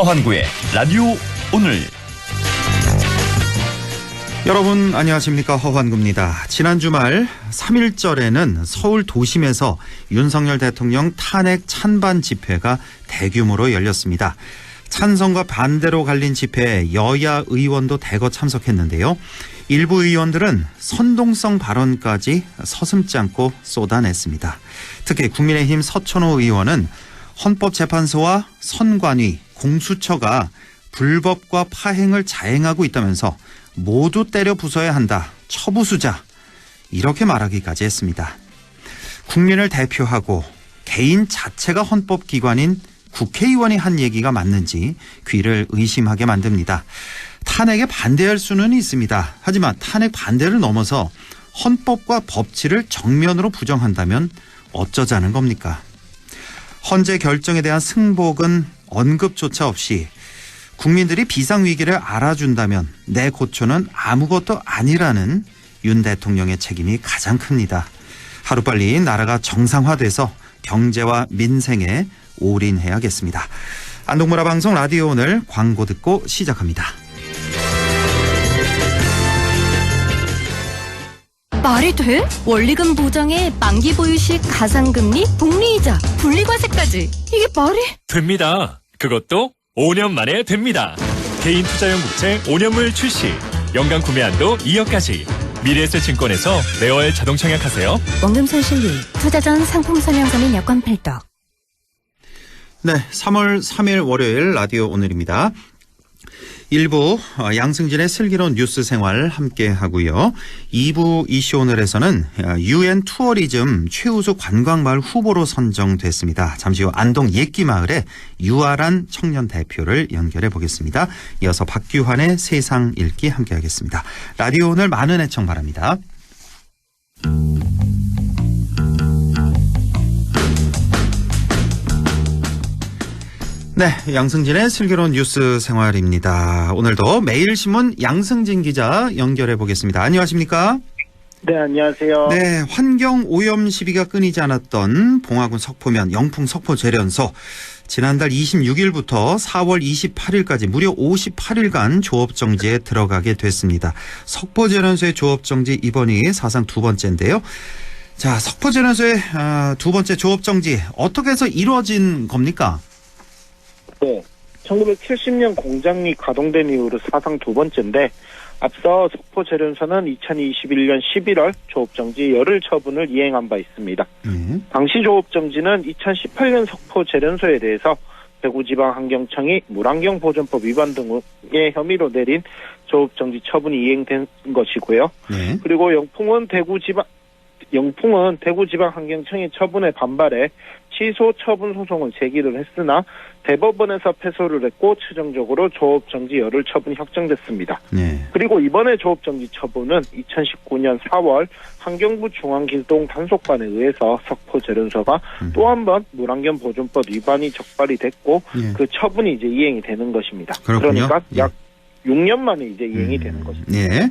서환구의 라디오 오늘. 여러분 안녕하십니까, 허환구입니다. 지난 주말 3.1절에는 서울 도심에서 윤석열 대통령 탄핵 찬반 집회가 대규모로 열렸습니다. 찬성과 반대로 갈린 집회에 여야 의원도 대거 참석했는데요. 일부 의원들은 선동성 발언까지 서슴지 않고 쏟아냈습니다. 특히 국민의힘 서천호 의원은 헌법재판소와 선관위, 공수처가 불법과 파행을 자행하고 있다면서 모두 때려 부숴야 한다, 처부수자, 이렇게 말하기까지 했습니다. 국민을 대표하고 개인 자체가 헌법기관인 국회의원이 한 얘기가 맞는지 귀를 의심하게 만듭니다. 탄핵에 반대할 수는 있습니다. 하지만 탄핵 반대를 넘어서 헌법과 법치를 정면으로 부정한다면 어쩌자는 겁니까? 헌재 결정에 대한 승복은 언급조차 없이 국민들이 비상위기를 알아준다면 내 고초는 아무것도 아니라는 윤 대통령의 책임이 가장 큽니다. 하루빨리 나라가 정상화돼서 경제와 민생에 올인해야겠습니다. 안동문화방송 라디오 오늘 광고 듣고 시작합니다. 말이 돼? 원리금 보장에 만기 보유식 가상금리, 복리이자, 분리과세까지. 이게 말이? 됩니다. 그것도 5년 만에 됩니다. 개인 투자용 국채 5년물 출시. 연간 구매 한도 2억까지. 미래에셋증권에서 매월 자동 청약하세요. 원금손실리, 투자 전 상품 설명서 및 여건 필독. 네, 3월 3일 월요일 라디오 오늘입니다. 1부 양승진의 슬기로운 뉴스 생활 함께 하고요. 2부 이슈 오늘에서는 UN 투어리즘 최우수 관광마을 후보로 선정됐습니다. 잠시 후 안동 예끼마을에 유아란 청년 대표를 연결해 보겠습니다. 이어서 박규환의 세상 읽기 함께 하겠습니다. 라디오 오늘 많은 애청 바랍니다. 네, 양승진의 슬기로운 뉴스 생활입니다. 오늘도 매일신문 양승진 기자 연결해 보겠습니다. 안녕하십니까? 네, 안녕하세요. 네, 환경오염 시비가 끊이지 않았던 봉화군 석포면 영풍 석포재련소. 지난달 26일부터 4월 28일까지 무려 58일간 조업정지에 들어가게 됐습니다. 석포재련소의 조업정지 이번이 사상 두 번째인데요. 자, 석포재련소의 두 번째 조업정지 어떻게 해서 이루어진 겁니까? 네, 1970년 공장이 가동된 이후로 사상 두 번째인데, 앞서 석포재련소는 2021년 11월 조업정지 열흘 처분을 이행한 바 있습니다. 당시 조업정지는 2018년 석포재련소에 대해서 대구지방환경청이 물환경보존법 위반 등의 혐의로 내린 조업정지 처분이 이행된 것이고요. 네. 그리고 영풍은 대구지방환경청의 처분에 반발해 취소 처분 소송을 제기를 했으나 대법원에서 패소를 했고 최종적으로 조업정지 열흘 처분이 확정됐습니다. 네. 그리고 이번에 조업정지 처분은 2019년 4월 환경부 중앙기동 단속반에 의해서 석포재련소가 또 한 번 물환경보존법 위반이 적발이 됐고 그 처분이 이제 이행이 되는 것입니다. 그렇군요. 그러니까 약 6년 만에 이제 이행이 되는 것입니다. 네.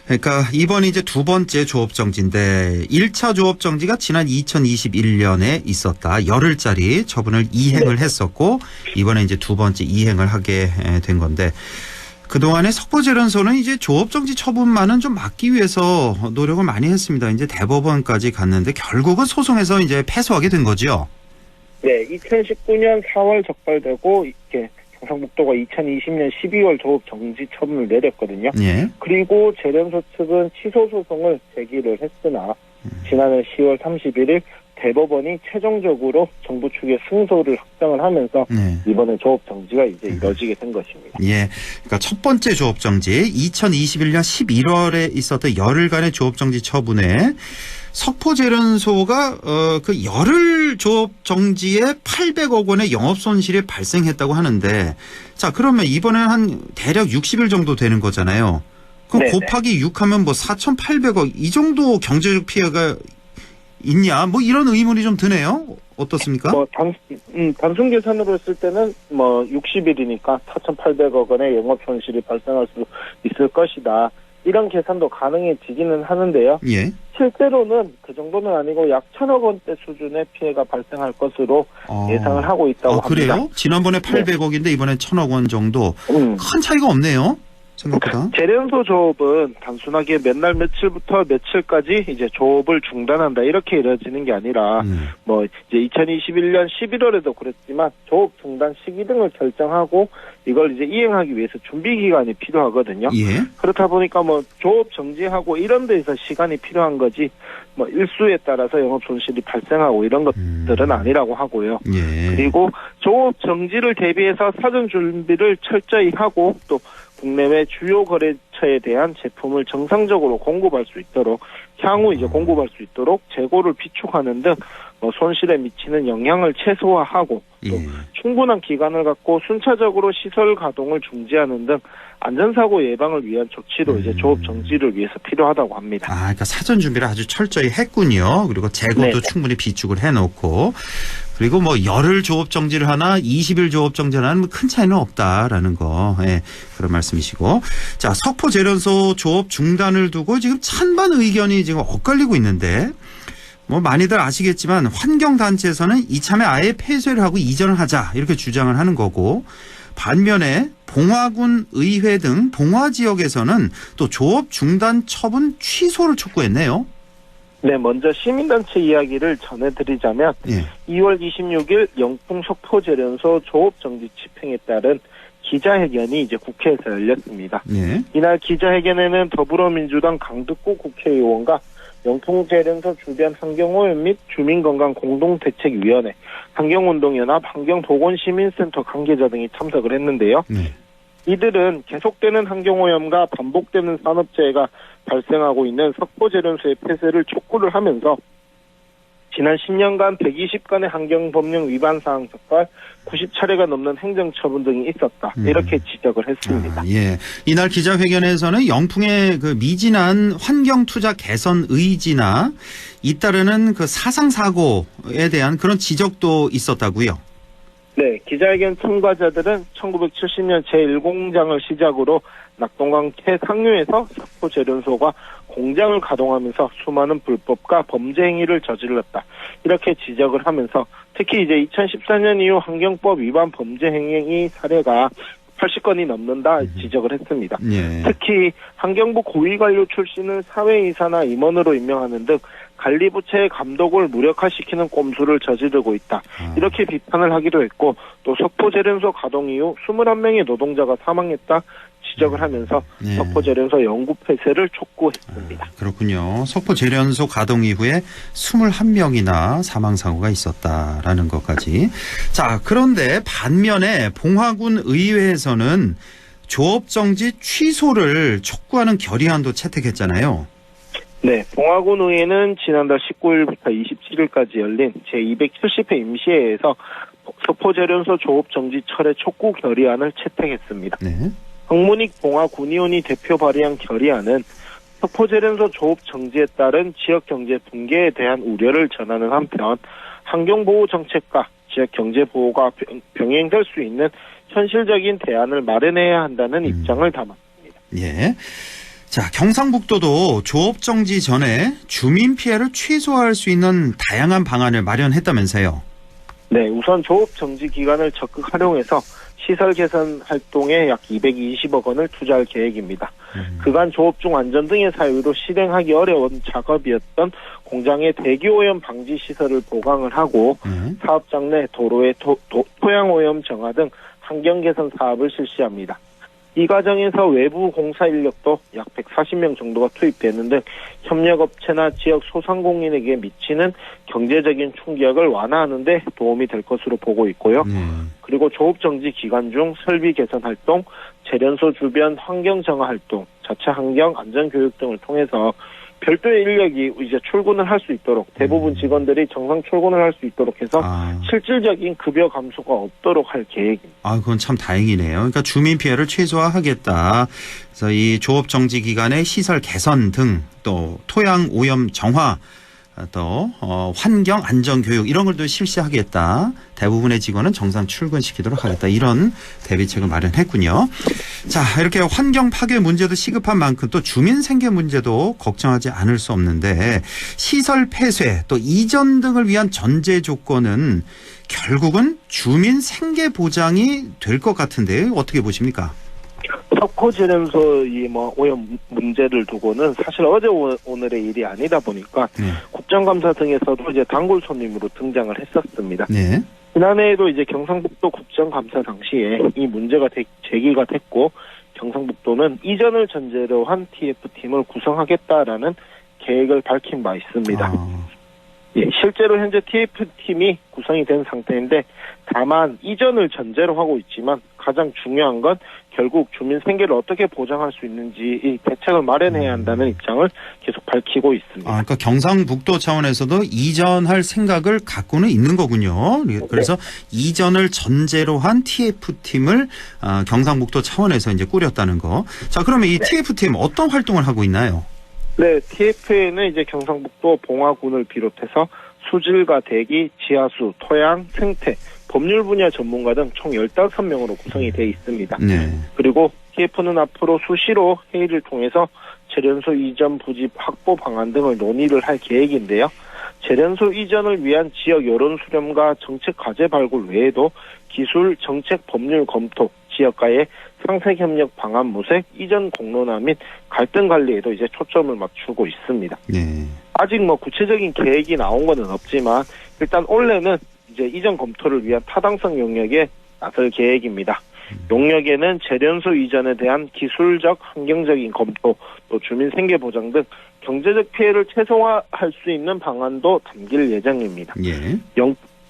그러니까 이번이 이제 두 번째 조업정지인데 1차 조업정지가 지난 2021년에 있었다. 열흘짜리 처분을 이행을 했었고 이번에 이제 두 번째 이행을 하게 된 건데 그동안에 석포재련소는 이제 조업정지 처분만은 좀 막기 위해서 노력을 많이 했습니다. 이제 대법원까지 갔는데 결국은 소송에서 이제 패소하게 된 거죠. 네, 2019년 4월 적발되고 이렇게 경상북도가 2020년 12월 조업 정지 처분을 내렸거든요. 예. 그리고 재련소 측은 취소 소송을 제기를 했으나 지난해 10월 31일 대법원이 최종적으로 정부 측의 승소를 확정을 하면서 이번에 조업 정지가 이제 이뤄지게 된 것입니다. 예. 그러니까 첫 번째 조업 정지 2021년 11월에 있었던 열흘간의 조업 정지 처분에 석포재련소가 그 열흘 조업 정지에 800억 원의 영업 손실이 발생했다고 하는데 자, 그러면 이번에는 한 대략 60일 정도 되는 거잖아요. 그럼 네네. 곱하기 6하면 뭐 4,800억 이 정도 경제적 피해가 있냐? 뭐 이런 의문이 좀 드네요. 어떻습니까? 단순 계산으로 했을 때는 60일이니까 4,800억 원의 영업 손실이 발생할 수 있을 것이다. 이런 계산도 가능해지기는 하는데요. 예. 실제로는 그 정도 정도는 아니고 약 1,000억 원대 수준의 피해가 발생할 것으로 예상을 하고 있다고 합니다. 그래요? 지난번에 800억인데 이번엔 1,000억 원 정도. 큰 차이가 없네요. 생각보다. 재련소 조업은 단순하게 몇 날 며칠부터 며칠까지 이제 조업을 중단한다 이렇게 이루어지는 게 아니라 뭐 이제 2021년 11월에도 그랬지만 조업 중단 시기 등을 결정하고 이걸 이제 이행하기 위해서 준비 기간이 필요하거든요. 예. 그렇다 보니까 뭐 조업 정지하고 이런 데에서 시간이 필요한 거지 뭐 일수에 따라서 영업 손실이 발생하고 이런 것들은 아니라고 하고요. 예. 그리고 조업 정지를 대비해서 사전 준비를 철저히 하고 또 국내외 주요 거래처에 대한 제품을 정상적으로 공급할 수 있도록 향후 이제 공급할 수 있도록 재고를 비축하는 등 손실에 미치는 영향을 최소화하고 또 충분한 기간을 갖고 순차적으로 시설 가동을 중지하는 등 안전사고 예방을 위한 조치도 이제 조업 정지를 위해서 필요하다고 합니다. 그러니까 사전 준비를 아주 철저히 했군요. 그리고 재고도 충분히 비축을 해놓고 그리고 뭐 열흘 조업 정지를 하나 20일 조업 정지를 하나 큰 차이는 없다라는 거 그런 말씀이시고 자 석포 재련소 조업 중단을 두고 지금 찬반 의견이 지금 엇갈리고 있는데 뭐 많이들 아시겠지만 환경단체에서는 이참에 아예 폐쇄를 하고 이전을 하자 이렇게 주장을 하는 거고 반면에 봉화군 의회 등 봉화 지역에서는 또 조업 중단 처분 취소를 촉구했네요. 네, 먼저 시민단체 이야기를 전해드리자면 2월 26일 영풍 석포재련소 조업정지 집행에 따른 기자회견이 이제 국회에서 열렸습니다. 이날 기자회견에는 더불어민주당 강득구 국회의원과 영풍재련소 주변 환경오염 및 주민건강 공동대책위원회, 환경운동연합, 환경보건시민센터 관계자 등이 참석을 했는데요. 이들은 계속되는 환경오염과 반복되는 산업재해가 발생하고 있는 석포재련소의 폐쇄를 촉구를 하면서 지난 10년간 120건의 환경법령 위반 사항 적발, 90차례가 넘는 행정처분 등이 있었다. 이렇게 지적을 했습니다. 이날 기자회견에서는 영풍의 그 미진한 환경투자 개선 의지나 잇따르는 그 사상사고에 대한 그런 지적도 있었다고요. 네, 기자회견 참가자들은 1970년 제1공장을 시작으로 낙동강 해상류에서 석포재련소가 공장을 가동하면서 수많은 불법과 범죄 행위를 저질렀다. 이렇게 지적을 하면서 특히 이제 2014년 이후 환경법 위반 범죄 행위 사례가 80건이 넘는다 지적을 했습니다. 특히 환경부 고위관료 출신을 사회이사나 임원으로 임명하는 등 관리부처의 감독을 무력화시키는 꼼수를 저지르고 있다. 이렇게 비판을 하기도 했고 또 석포재련소 가동 이후 21명의 노동자가 사망했다. 지적을 하면서 석포재련소 영구 폐쇄를 촉구했습니다. 그렇군요. 석포재련소 가동 이후에 21명이나 사망사고가 있었다라는 것까지. 자, 그런데 반면에 봉화군 의회에서는 조업정지 취소를 촉구하는 결의안도 채택했잖아요. 네, 봉화군 의회는 지난달 19일부터 27일까지 열린 제270회 임시회에서 석포재련소 조업정지 철회 촉구 결의안을 채택했습니다. 황문익 봉화군의원이 대표 발의한 결의안은 석포재련소 조업 정지에 따른 지역 경제 붕괴에 대한 우려를 전하는 한편 환경보호 정책과 지역 경제 보호가 병행될 수 있는 현실적인 대안을 마련해야 한다는 입장을 담았습니다. 자, 경상북도도 조업 정지 전에 주민 피해를 최소화할 수 있는 다양한 방안을 마련했다면서요. 네, 우선 조업 정지 기간을 적극 활용해서 시설 개선 활동에 약 220억 원을 투자할 계획입니다. 그간 조업 중 안전 등의 사유로 실행하기 어려운 작업이었던 공장의 대기오염 방지 시설을 보강을 하고 사업장 내 도로의 토양오염 정화 등 환경 개선 사업을 실시합니다. 이 과정에서 외부 공사 인력도 약 140명 정도가 투입되는 등 협력업체나 지역 소상공인에게 미치는 경제적인 충격을 완화하는 데 도움이 될 것으로 보고 있고요. 그리고 조업정지 기간 중 설비 개선 활동, 재련소 주변 환경 정화 활동, 자체 환경 안전 교육 등을 통해서 별도의 인력이 이제 출근을 할 수 있도록 대부분 직원들이 정상 출근을 할 수 있도록 해서 실질적인 급여 감소가 없도록 할 계획입니다. 그건 참 다행이네요. 그러니까 주민 피해를 최소화하겠다. 그래서 이 조업 정지 기간에 시설 개선 등 또 토양 오염 정화 또 환경 안전 교육 이런 걸 또 실시하겠다. 대부분의 직원은 정상 출근시키도록 하겠다. 이런 대비책을 마련했군요. 자, 이렇게 환경 파괴 문제도 시급한 만큼 또 주민 생계 문제도 걱정하지 않을 수 없는데 시설 폐쇄 또 이전 등을 위한 전제 조건은 결국은 주민 생계 보장이 될 것 같은데 어떻게 보십니까? 석호 재련소 오염 문제를 두고는 사실 어제 오늘의 일이 아니다 보니까 국정감사 등에서도 이제 단골 손님으로 등장을 했었습니다. 네. 지난해에도 이제 경상북도 국정감사 당시에 이 문제가 제기가 됐고 경상북도는 이전을 전제로 한 TF팀을 구성하겠다라는 계획을 밝힌 바 있습니다. 예, 실제로 현재 TF팀이 구성이 된 상태인데 다만 이전을 전제로 하고 있지만 가장 중요한 건 결국 주민 생계를 어떻게 보장할 수 있는지 이 대책을 마련해야 한다는 입장을 계속 밝히고 있습니다. 그러니까 경상북도 차원에서도 이전할 생각을 갖고는 있는 거군요. 그래서 이전을 전제로 한 TF팀을 경상북도 차원에서 이제 꾸렸다는 거. 자, 그러면 이 TF팀 어떤 활동을 하고 있나요? 네, TF에는 이제 경상북도 봉화군을 비롯해서 수질과 대기, 지하수, 토양, 생태, 법률 분야 전문가 등 총 15명으로 구성이 되어 있습니다. 네. 그리고 TF는 앞으로 수시로 회의를 통해서 재련소 이전 부지 확보 방안 등을 논의를 할 계획인데요. 재련소 이전을 위한 지역 여론 수렴과 정책 과제 발굴 외에도 기술, 정책, 법률 검토, 지역과의 상생 협력 방안 모색, 이전 공론화 및 갈등 관리에도 이제 초점을 맞추고 있습니다. 네. 아직 구체적인 계획이 나온 것은 없지만 일단 올해는 이제 이전 검토를 위한 타당성 용역에 나설 계획입니다. 용역에는 재련소 이전에 대한 기술적, 환경적인 검토, 또 주민 생계 보장 등 경제적 피해를 최소화할 수 있는 방안도 담길 예정입니다. 예.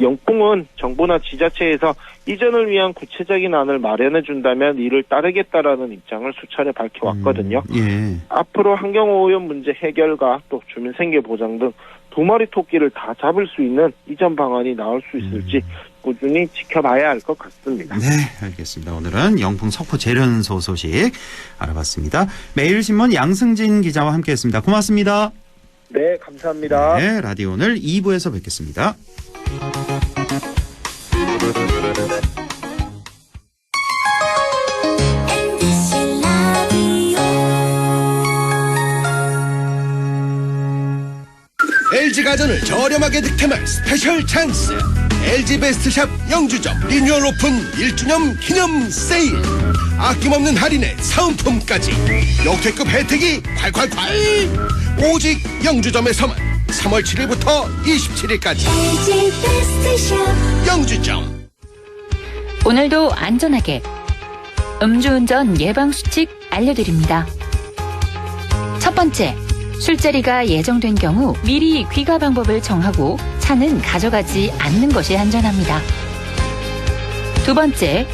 영풍은 정부나 지자체에서 이전을 위한 구체적인 안을 마련해 준다면 이를 따르겠다라는 입장을 수차례 밝혀왔거든요. 예. 앞으로 환경오염 문제 해결과 또 주민 생계 보장 등 두 마리 토끼를 다 잡을 수 있는 이전 방안이 나올 수 있을지 꾸준히 지켜봐야 할 것 같습니다. 네, 알겠습니다. 오늘은 영풍 석호 재련소 소식 알아봤습니다. 매일신문 양승진 기자와 함께했습니다. 고맙습니다. 네, 감사합니다. 네, 라디오 오늘 2부에서 뵙겠습니다. LG가전을 저렴하게 득템할 스페셜 찬스 LG 베스트샵 영주점 리뉴얼 오픈 1주년 기념 세일 아낌없는 할인에 사은품까지 역대급 혜택이 콸콸콸 오직 영주점에서만 3월 7일부터 27일까지 LG 베스트샵 영주점. 오늘도 안전하게 음주운전 예방수칙 알려드립니다. 첫 번째, 술자리가 예정된 경우 미리 귀가 방법을 정하고 차는 가져가지 않는 것이 안전합니다. 두 번째,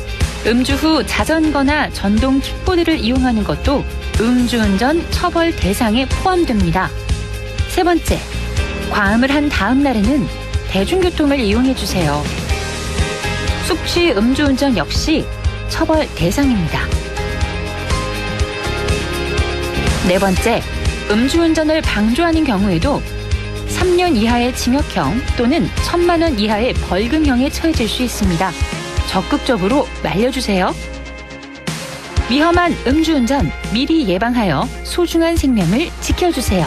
음주 후 자전거나 전동 킥보드를 이용하는 것도 음주운전 처벌 대상에 포함됩니다. 세 번째, 과음을 한 다음 날에는 대중교통을 이용해주세요. 숙취 음주운전 역시 처벌 대상입니다. 네 번째, 음주운전을 방조하는 경우에도 3년 이하의 징역형 또는 1,000만 원 이하의 벌금형에 처해질 수 있습니다. 적극적으로 말려주세요. 위험한 음주운전 미리 예방하여 소중한 생명을 지켜주세요.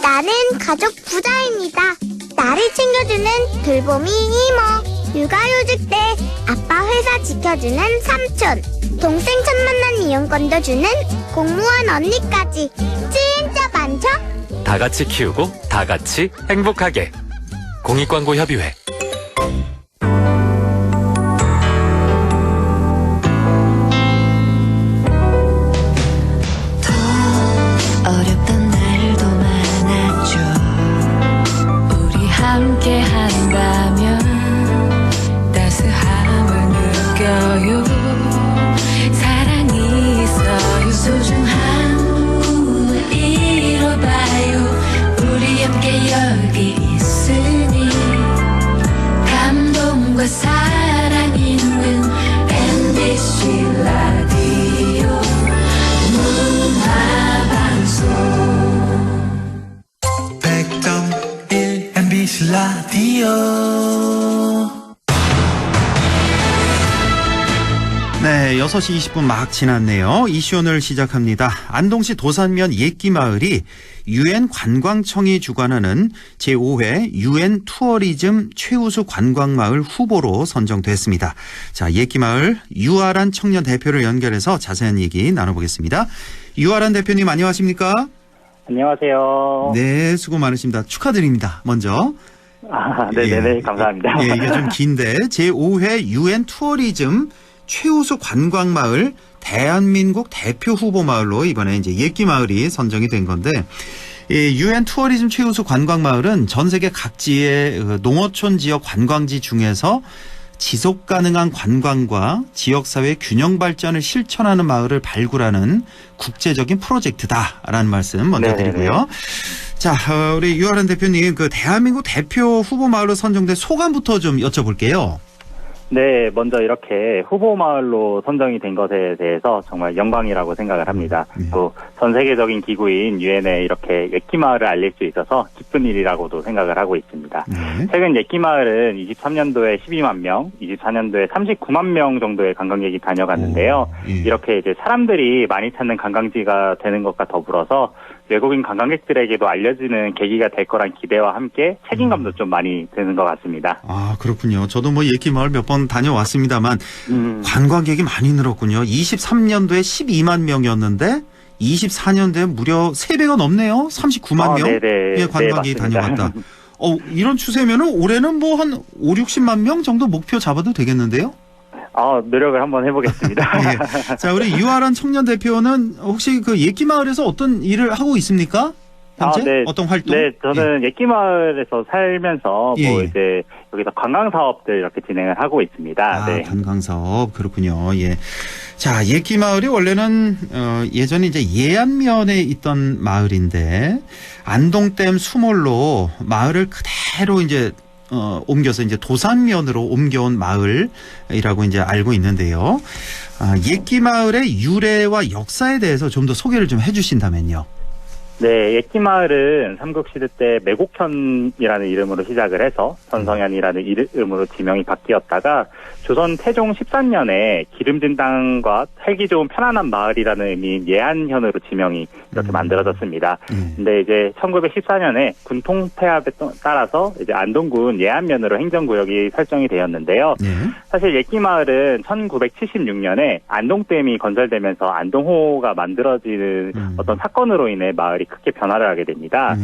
나는 가족 부자입니다. 나를 챙겨주는 돌보미 이모. 육아휴직 때 아빠 회사 지켜주는 삼촌. 동생 첫 만난 이용권도 주는 공무원 언니까지 진짜 많죠? 다 같이 키우고 다 같이 행복하게. 공익광고협의회. 어렵던 날도 많았죠. 우리 함께 한다면 따스함을 느껴요. 사랑이 있어요. 소중한 꿈을 이뤄봐요. 우리 함께 여기 있으니 감동과 사랑 있는 MBC 라디오. 네, 6시 20분 막 지났네요. 이슈 오늘 시작합니다. 안동시 도산면 옛기마을이 UN 관광청이 주관하는 제5회 UN 투어리즘 최우수 관광마을 후보로 선정됐습니다. 자, 옛기마을 유아란 청년 대표를 연결해서 자세한 얘기 나눠보겠습니다. 유아란 대표님 안녕하십니까? 안녕하세요. 네, 수고 많으십니다. 축하드립니다. 먼저. 네네네, 감사합니다. 예, 이게 좀 긴데 제5회 UN 투어리즘 최우수 관광마을 대한민국 대표 후보 마을로 이번에 이제 옛기마을이 선정이 된 건데, 이 UN 투어리즘 최우수 관광마을은 전 세계 각지의 농어촌 지역 관광지 중에서 지속 가능한 관광과 지역사회 균형 발전을 실천하는 마을을 발굴하는 국제적인 프로젝트다라는 말씀 먼저 드리고요. 자, 우리 유아란 대표님, 그 대한민국 대표 후보 마을로 선정된 소감부터 좀 여쭤볼게요. 네, 먼저 이렇게 후보 마을로 선정이 된 것에 대해서 정말 영광이라고 생각을 합니다. 또 전 세계적인 기구인 유엔에 이렇게 옛기마을을 알릴 수 있어서 기쁜 일이라고도 생각을 하고 있습니다. 최근 옛기마을은 23년도에 12만 명, 24년도에 39만 명 정도의 관광객이 다녀갔는데요. 이렇게 이제 사람들이 많이 찾는 관광지가 되는 것과 더불어서 외국인 관광객들에게도 알려지는 계기가 될 거란 기대와 함께 책임감도 좀 많이 드는 것 같습니다. 아, 그렇군요. 저도 뭐 옛기마을 몇 번 다녀왔습니다만 관광객이 많이 늘었군요. 23년도에 12만 명이었는데 24년도에 무려 3배가 넘네요. 39만 명 의 관광객이 다녀갔다. 이런 추세면은 올해는 뭐 한 5, 60만 명 정도 목표 잡아도 되겠는데요? 노력을 한번 해보겠습니다. 예. 자, 우리 유아란 청년 대표는 혹시 그 옛기마을에서 어떤 일을 하고 있습니까? 현재? 네. 어떤 활동? 네, 저는 옛기마을에서 살면서 뭐 이제 여기서 관광 사업들 이렇게 진행을 하고 있습니다. 네. 관광 사업 그렇군요. 예. 자, 옛기마을이 원래는 예전에 이제 예안면에 있던 마을인데 안동댐 수몰로 마을을 그대로 이제 옮겨서 이제 도산면으로 옮겨온 마을이라고 이제 알고 있는데요. 옛기마을의 유래와 역사에 대해서 좀 더 소개를 좀 해주신다면요. 네, 옛기마을은 삼국시대 때 매곡현이라는 이름으로 시작을 해서 선성현이라는 이름으로 지명이 바뀌었다가 조선 태종 14년에 기름진 땅과 살기 좋은 편안한 마을이라는 의미인 예안현으로 지명이 이렇게 만들어졌습니다. 근데 이제 1914년에 군통폐합에 따라서 이제 안동군 예안면으로 행정구역이 설정이 되었는데요. 사실 옛기마을은 1976년에 안동댐이 건설되면서 안동호가 만들어지는 어떤 사건으로 인해 마을이 크게 변화를 하게 됩니다.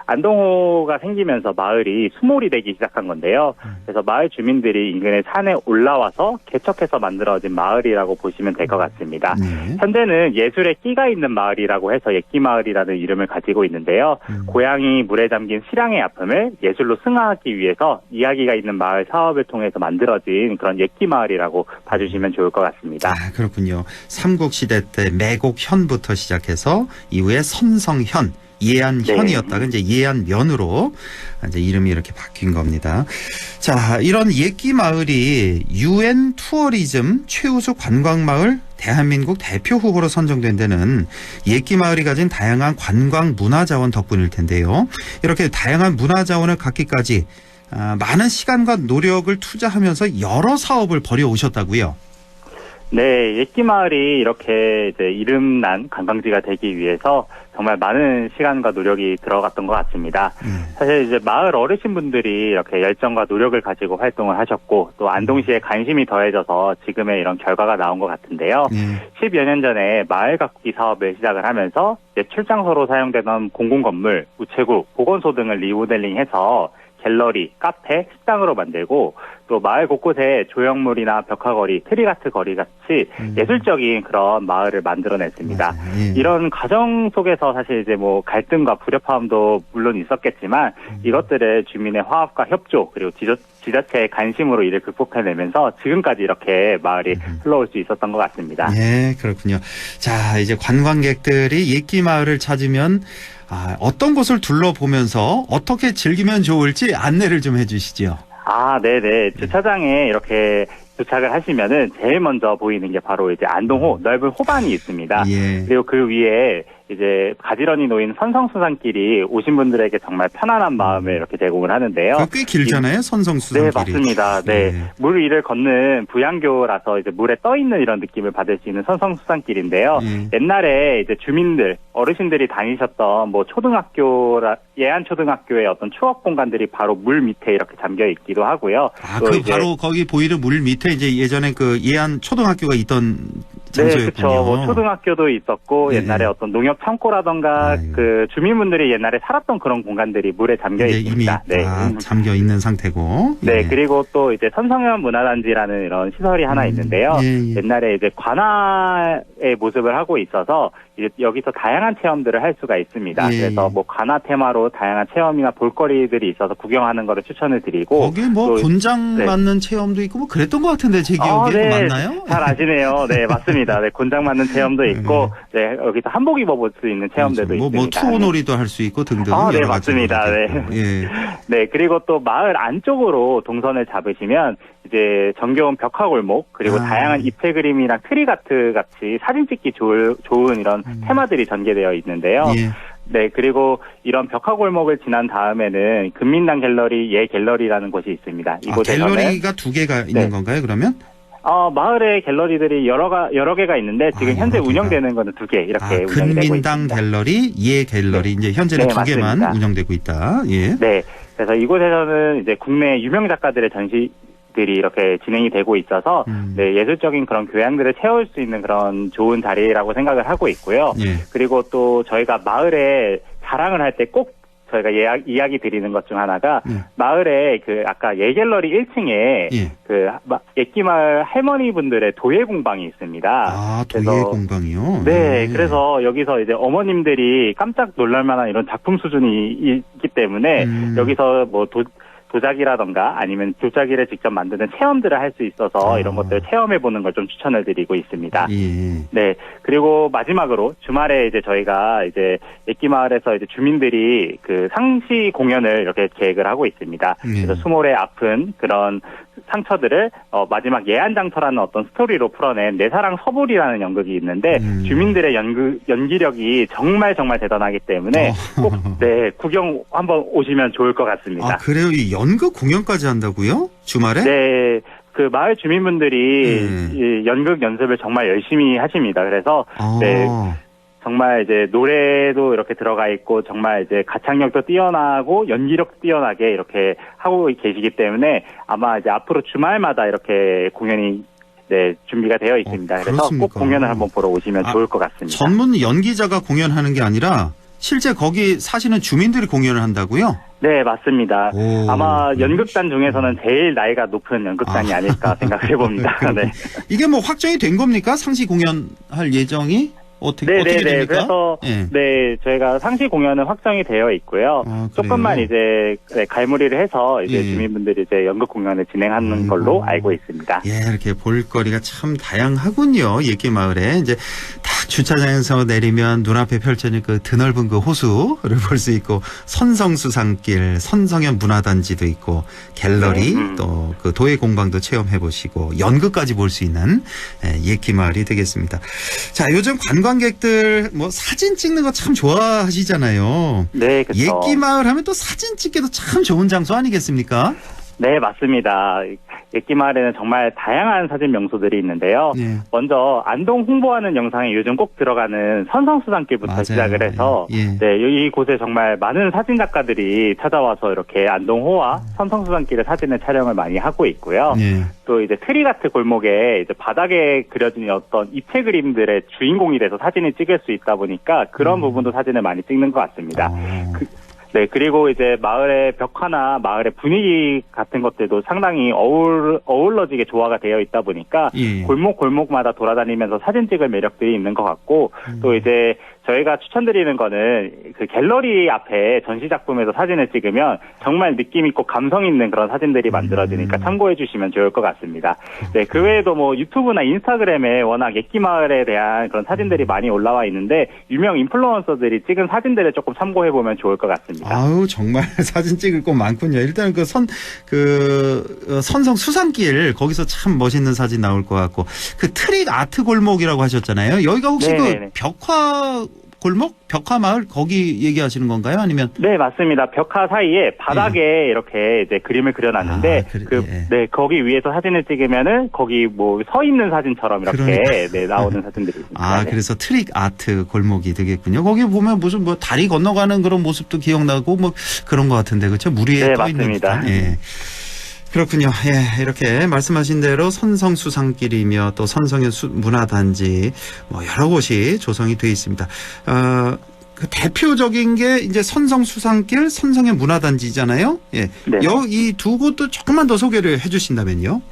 안동호가 생기면서 마을이 수몰이 되기 시작한 건데요. 그래서 마을 주민들이 인근의 산에 올라와서 개척해서 만들어진 마을이라고 보시면 될 것 같습니다. 현재는 예술에 끼가 있는 마을이라고 해서 옛기마을이라는 이름을 가지고 있는데요. 고향이 물에 잠긴 실향의 아픔을 예술로 승화하기 위해서 이야기가 있는 마을 사업을 통해서 만들어진 그런 옛기마을이라고 봐주시면 좋을 것 같습니다. 그렇군요. 삼국시대 때 매곡현부터 시작해서 이후에 선성현, 예안현이었다가 이제 예안면으로 이제 이름이 이렇게 바뀐 겁니다. 자, 이런 옛기마을이 UN 투어리즘 최우수 관광마을 대한민국 대표 후보로 선정된 데는 옛기마을이 가진 다양한 관광 문화자원 덕분일 텐데요. 이렇게 다양한 문화자원을 갖기까지 많은 시간과 노력을 투자하면서 여러 사업을 벌여오셨다고요. 네, 옛기마을이 이렇게 이제 이름난 관광지가 되기 위해서 정말 많은 시간과 노력이 들어갔던 것 같습니다. 사실 이제 마을 어르신분들이 이렇게 열정과 노력을 가지고 활동을 하셨고 또 안동시에 관심이 더해져서 지금의 이런 결과가 나온 것 같은데요. 10여 년 전에 마을 가꾸기 사업을 시작을 하면서 이제 출장소로 사용되던 공공건물, 우체국, 보건소 등을 리모델링해서 갤러리, 카페, 식당으로 만들고 또 마을 곳곳에 조형물이나 벽화거리, 트리가트 거리 같이 예술적인 그런 마을을 만들어냈습니다. 이런 과정 속에서 사실 이제 뭐 갈등과 불협화음도 물론 있었겠지만 이것들을 주민의 화합과 협조 그리고 지자체의 관심으로 이를 극복해내면서 지금까지 이렇게 마을이 흘러올 수 있었던 것 같습니다. 네, 그렇군요. 자, 이제 관광객들이 옛기마을을 찾으면 어떤 곳을 둘러보면서 어떻게 즐기면 좋을지 안내를 좀 해주시죠. 네네. 주차장에 이렇게 도착을 하시면은 제일 먼저 보이는 게 바로 이제 안동호 넓은 호반이 있습니다. 예. 그리고 그 위에 이제 가지런히 놓인 선성수산길이 오신 분들에게 정말 편안한 마음을 이렇게 제공을 하는데요. 꽤 길잖아요, 선성수산길이. 네, 맞습니다. 네. 물 위를 걷는 부양교라서 이제 물에 떠 있는 이런 느낌을 받을 수 있는 선성수산길인데요. 옛날에 이제 주민들, 어르신들이 다니셨던 뭐 예안초등학교의 어떤 추억 공간들이 바로 물 밑에 이렇게 잠겨 있기도 하고요. 바로 거기 보이는 물 밑에 이제 예전에 그 예안초등학교가 있던 장소였군요. 네, 그렇죠. 뭐 초등학교도 있었고 옛날에 어떤 농협 창고라던가 그 주민분들이 옛날에 살았던 그런 공간들이 물에 잠겨 있습니다. 이미 잠겨 있는 상태고. 네, 그리고 또 이제 선성현 문화단지라는 이런 시설이 하나 있는데요. 옛날에 이제 관아의 모습을 하고 있어서 이제 여기서 다양한 체험들을 할 수가 있습니다. 그래서 뭐 관아 테마로 다양한 체험이나 볼거리들이 있어서 구경하는 거를 추천을 드리고. 거기 뭐 곤장 맞는 체험도 있고 뭐 그랬던 것 같은데 제 기억에 맞나요? 잘 아시네요. 네, 맞습니다. 네, 곤장 맞는 체험도 있고, 네, 여기서 한복 입어볼 수 있는 체험들도 있습니다. 뭐 투어놀이도 할 수 있고 등등. 네, 맞습니다. 네. 네, 그리고 또 마을 안쪽으로 동선을 잡으시면 이제 정겨운 벽화골목 그리고 다양한 입체 그림이랑 트리가트 같이 사진 찍기 좋은 이런 테마들이 전개되어 있는데요. 네, 그리고 이런 벽화골목을 지난 다음에는 금민당 갤러리 갤러리라는 곳이 있습니다. 이곳에서는 갤러리가 두 개가 있는 건가요, 그러면? 마을에 갤러리들이 여러 개가 있는데 지금 현재 운영되는 거는 2개 이렇게 운영이 되고 있습니다. 금민당 갤러리, 갤러리 이제 현재는 2개만 맞습니다. 운영되고 있다. 네, 그래서 이곳에서는 이제 국내 유명 작가들의 전시들이 이렇게 진행이 되고 있어서 네, 예술적인 그런 교양들을 채울 수 있는 그런 좋은 자리라고 생각을 하고 있고요. 그리고 또 저희가 마을에 자랑을 할 때 꼭 저희가 이야기 드리는 것 중 하나가 마을에 그 아까 예갤러리 1층에 그 옛기마을 할머니분들의 도예 공방이 있습니다. 도예 공방이요? 네, 그래서 여기서 이제 어머님들이 깜짝 놀랄만한 이런 작품 수준이 있기 때문에 여기서 뭐 도자기라던가 아니면 도자기를 직접 만드는 체험들을 할 수 있어서 이런 것들을 체험해보는 걸 좀 추천을 드리고 있습니다. 네. 그리고 마지막으로 주말에 이제 저희가 이제 옛기마을에서 이제 주민들이 그 상시 공연을 이렇게 계획을 하고 있습니다. 그래서 수몰에 아픈 그런 상처들을 마지막 예안장터라는 어떤 스토리로 풀어낸 내 사랑 서불이라는 연극이 있는데 주민들의 연기력이 정말 대단하기 때문에 꼭 네, 구경 한번 오시면 좋을 것 같습니다. 그래요? 이 연극 공연까지 한다고요? 주말에? 네. 그 마을 주민분들이 이 연극 연습을 정말 열심히 하십니다. 그래서 네. 정말 이제 노래도 이렇게 들어가 있고 정말 이제 가창력도 뛰어나고 연기력도 뛰어나게 이렇게 하고 계시기 때문에 아마 이제 앞으로 주말마다 이렇게 공연이 네, 준비가 되어 있습니다. 그래서 꼭 공연을 한번 보러 오시면 좋을 것 같습니다. 전문 연기자가 공연하는 게 아니라 실제 거기 사시는 주민들이 공연을 한다고요? 네, 맞습니다. 아마 연극단 중에서는 제일 나이가 높은 연극단이 아닐까 생각해 봅니다. 네. 이게 뭐 확정이 된 겁니까? 상시 공연할 예정이? 어떻게 됩니까? 그래서 네, 저희가 상시 공연은 확정이 되어 있고요. 조금만 이제 갈무리를 해서 이제 주민분들이 이제 연극 공연을 진행하는 걸로 알고 있습니다. 이렇게 볼거리가 참 다양하군요. 옛기마을에 이제 딱 주차장에서 내리면 눈앞에 펼쳐진 그 드넓은 그 호수를 볼 수 있고 선성수산길, 선성현 문화단지도 있고 갤러리 또 그 도예 공방도 체험해 보시고 연극까지 볼 수 있는 옛기마을이 되겠습니다. 자, 요즘 관광객들 뭐 사진 찍는 거 참 좋아하시잖아요. 네, 그렇죠. 옛기마을 하면 또 사진 찍기도 참 좋은 장소 아니겠습니까? 네, 맞습니다. 옛기마을에는 정말 다양한 사진 명소들이 있는데요. 먼저 안동 홍보하는 영상에 요즘 꼭 들어가는 선성수산길부터 시작을 해서 네, 이곳에 정말 많은 사진 작가들이 찾아와서 이렇게 안동호와 선성수산길의 사진을 촬영을 많이 하고 있고요. 또 이제 트리가트 골목에 이제 바닥에 그려진 어떤 입체 그림들의 주인공이 돼서 사진을 찍을 수 있다 보니까 그런 부분도 사진을 많이 찍는 것 같습니다. 네, 그리고 이제 마을의 벽화나 마을의 분위기 같은 것들도 상당히 어울러지게 조화가 되어 있다 보니까 골목마다 돌아다니면서 사진 찍을 매력들이 있는 것 같고 또 이제 저희가 추천드리는 거는 그 갤러리 앞에 전시 작품에서 사진을 찍으면 정말 느낌 있고 감성 있는 그런 사진들이 만들어지니까 참고해 주시면 좋을 것 같습니다. 네, 그 외에도 뭐 유튜브나 인스타그램에 워낙 옛기마을에 대한 그런 사진들이 많이 올라와 있는데 유명 인플루언서들이 찍은 사진들을 조금 참고해 보면 좋을 것 같습니다. 아우, 정말 사진 찍을 곳 많군요. 일단 선성 수산길 거기서 참 멋있는 사진 나올 것 같고, 그 트릭 아트 골목이라고 하셨잖아요. 여기가 혹시 네네네. 그 벽화 골목? 벽화 마을 거기 얘기하시는 건가요? 아니면? 네, 맞습니다. 벽화 사이에 바닥에 이렇게 이제 그림을 그려놨는데 네, 거기 위에서 사진을 찍으면은 거기 뭐 서 있는 사진처럼 이렇게 네, 나오는 사진들이 있습니다. 아, 네. 그래서 트릭 아트 골목이 되겠군요. 거기 보면 무슨 뭐 다리 건너가는 그런 모습도 기억나고 뭐 그런 것 같은데, 그렇죠? 물 위에 네, 떠 있는 맞습니다. 듯한. 예. 그렇군요. 예, 이렇게 말씀하신 대로 선성수산길이며 또 선성의 문화단지 뭐 여러 곳이 조성이 돼 있습니다. 그 대표적인 게 이제 선성수산길, 선성의 문화단지잖아요. 예. 네. 이 두 곳도 조금만 더 소개를 해주신다면요.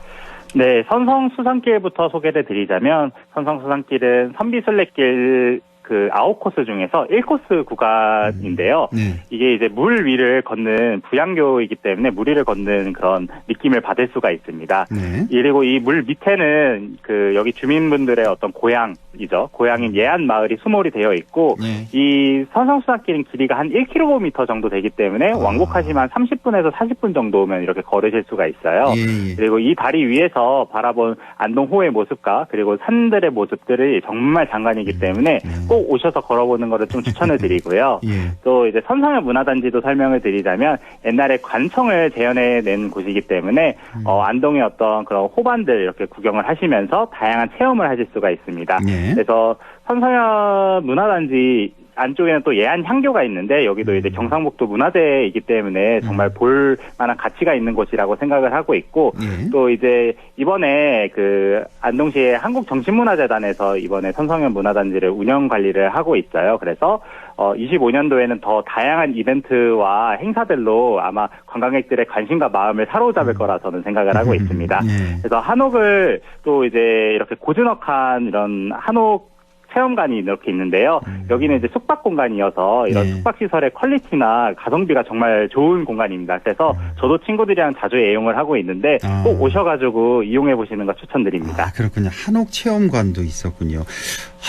네, 선성수산길부터 소개를 드리자면 선성수산길은 선비순례길 그 9코스 중에서 1코스 구간인데요. 네. 이게 이제 물 위를 걷는 부양교이기 때문에 물 위를 걷는 그런 느낌을 받을 수가 있습니다. 네. 그리고 이 물 밑에는 그 여기 주민분들의 어떤 고향이죠. 고향인 예안 마을이 수몰이 되어 있고 네. 이 선성수산길은 길이가 한 1km 정도 되기 때문에 왕복하시면 한 30분에서 40분 정도면 이렇게 걸으실 수가 있어요. 예. 그리고 이 다리 위에서 바라본 안동호의 모습과 그리고 산들의 모습들이 정말 장관이기 때문에 꼭 오셔서 걸어보는 거를 좀 추천을 드리고요. 예. 또 이제 선성의 문화단지도 설명을 드리자면 옛날에 관청을 재현해낸 곳이기 때문에 안동의 어떤 그런 호반들 이렇게 구경을 하시면서 다양한 체험을 하실 수가 있습니다. 예. 그래서 선성의 문화단지 안쪽에는 또 예안 향교가 있는데 여기도 이제 경상북도 문화재이기 때문에 정말 볼 만한 가치가 있는 곳이라고 생각을 하고 있고 또 이제 이번에 그 안동시의 한국정신문화재단에서 이번에 선성현 문화단지를 운영 관리를 하고 있어요. 그래서 25년도에는 더 다양한 이벤트와 행사들로 아마 관광객들의 관심과 마음을 사로잡을 거라 저는 생각을 하고 있습니다. 그래서 한옥을 또 이제 이렇게 고즈넉한 이런 한옥 체험관이 이렇게 있는데요. 여기는 이제 숙박 공간이어서 이런 숙박시설의 퀄리티나 가성비가 정말 좋은 공간입니다. 그래서 저도 친구들이랑 자주 애용을 하고 있는데 꼭 오셔가지고 이용해 보시는 거 추천드립니다. 아, 그렇군요. 한옥 체험관도 있었군요.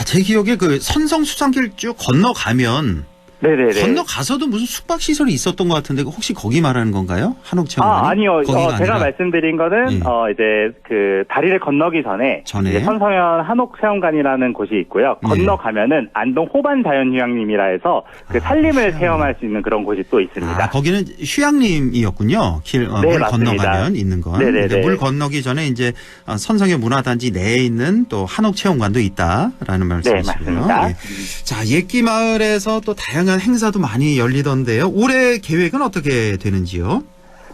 제 기억에 그 선성수산길 쭉 건너가면 네네네. 건너가서도 무슨 숙박시설이 있었던 것 같은데 혹시 거기 말하는 건가요? 한옥 체험관이? 아니요. 제가 말씀드린 거는 이제 그 다리를 건너기 전에 이제 선성현 한옥 체험관이라는 곳이 있고요. 건너가면은 안동 호반 자연휴양림이라 해서 그 산림을 체험할 수 있는 그런 곳이 또 있습니다. 거기는 휴양림이었군요. 물 건너가면 있는 건. 네네네. 물 건너기 전에 이제 선성의 문화단지 내에 있는 또 한옥 체험관도 있다라는 말씀이시고요. 네, 맞습니다. 자, 옛기마을에서 또 다양한 행사도 많이 열리던데요. 올해 계획은 어떻게 되는지요?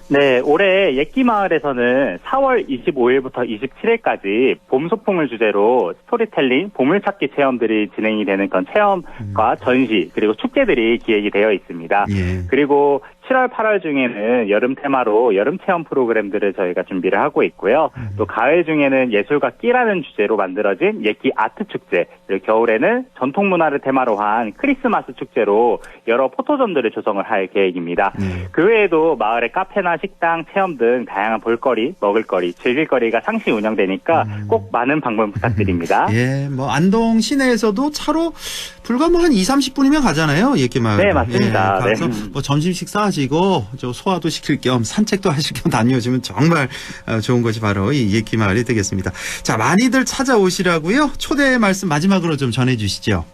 네, 올해 옛기마을에서는 4월 25일부터 27일까지 봄 소풍을 주제로 스토리텔링, 보물찾기 체험들이 진행이 되는 그런 체험과 전시, 그리고 축제들이 기획이 되어 있습니다. 그리고 7월, 8월 중에는 여름 테마로 여름 체험 프로그램들을 저희가 준비를 하고 있고요. 또 가을 중에는 예술과 끼라는 주제로 만들어진 옛기 아트 축제, 그리고 겨울에는 전통 문화를 테마로 한 크리스마스 축제로 여러 포토존들을 조성을 할 계획입니다. 그 외에도 마을의 카페나 식당, 체험 등 다양한 볼거리, 먹을거리, 즐길거리가 상시 운영되니까 꼭 많은 방문 부탁드립니다. 예, 뭐 안동 시내에서도 차로 불과 뭐 한 20-30분이면 가잖아요. 옛기마을. 네, 맞습니다. 가서 뭐 점심 식사하시고 저 소화도 시킬 겸 산책도 하실 겸 다녀오시면 정말 좋은 것이 바로 이 옛기마을이 되겠습니다. 자, 많이들 찾아오시라고요. 초대 말씀 마지막으로 좀 전해 주시죠.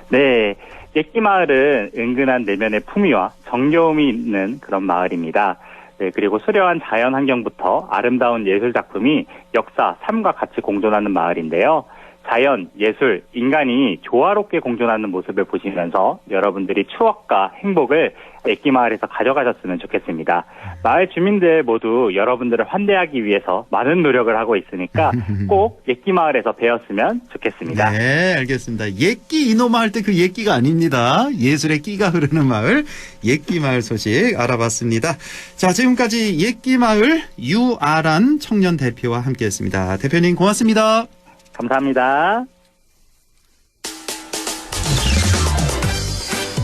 네. 옛기마을은 은근한 내면의 품위와 정겨움이 있는 그런 마을입니다. 네, 그리고 수려한 자연 환경부터 아름다운 예술 작품이 역사, 삶과 같이 공존하는 마을인데요. 자연, 예술, 인간이 조화롭게 공존하는 모습을 보시면서 여러분들이 추억과 행복을 옛기마을에서 가져가셨으면 좋겠습니다. 마을 주민들 모두 여러분들을 환대하기 위해서 많은 노력을 하고 있으니까 꼭 옛기마을에서 뵈었으면 좋겠습니다. 네, 알겠습니다. 옛기 이놈아 할 때 그 옛기가 아닙니다. 예술의 끼가 흐르는 마을, 옛기마을 소식 알아봤습니다. 자, 지금까지 옛기마을 유아란 청년 대표와 함께했습니다. 대표님 고맙습니다. 감사합니다.